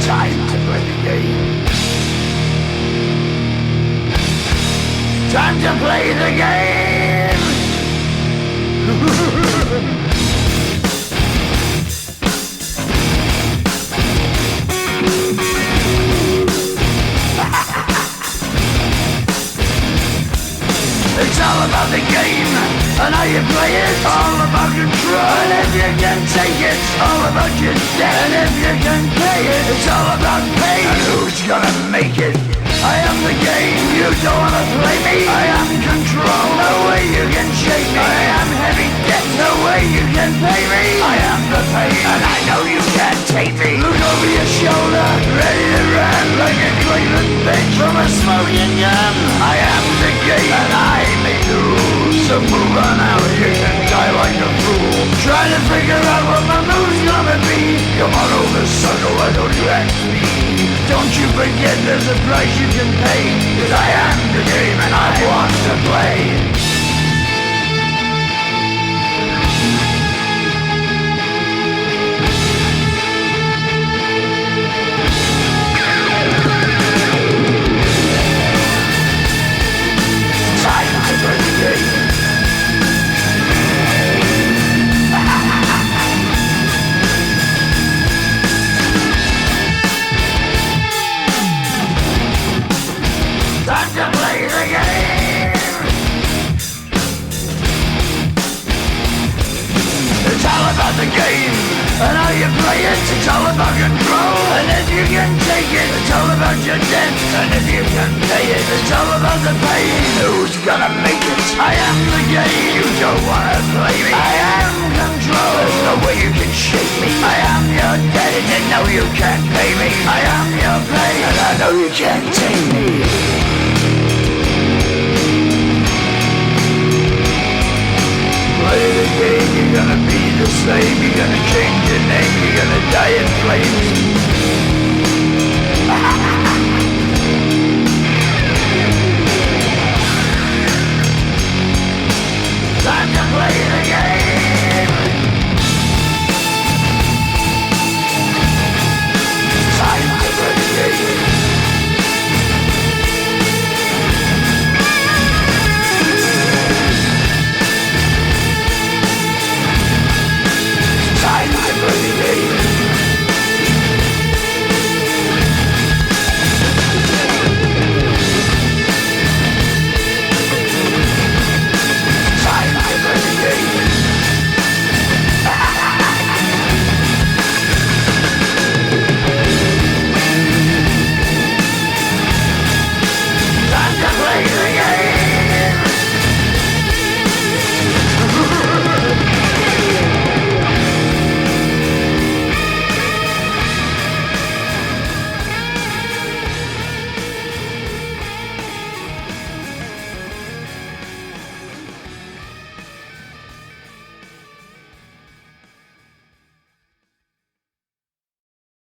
Time to play the game. Time to play the game. It's all about the game and how you play it. All about control, and if you can take it, all about your debt. And if you can pay it, it's all about pain. And who's gonna make it? I am the game, you don't wanna play me. I am control, no way you can shake me. I am heavy debt, no way you can pay me. I am the pain, and I know you can't take me. Look over your shoulder, ready to run like a Cleveland bitch from a smoking gun. I am the game, and I may lose. So move on out, you can die like a fool. Try to figure out what my move's gonna be. Come on over, sucker, why don't you ask me? Don't you forget there's a price you can pay. 'Cause I am the game and I want to play. Time to play the game. Time to play the game. It's all about the game and how you play it. It's all about control, and if you can take it, it's all about your debt. And if you can pay it, it's all about the pain. Who's gonna make it? I am the game. You don't wanna play me. I am control. There's no way you can shake me. I am your debt, and you know you can't pay me. I am your pain, and I know you can't take me. Play the game, you're gonna be the same. You're gonna change your name, you're gonna die in flames.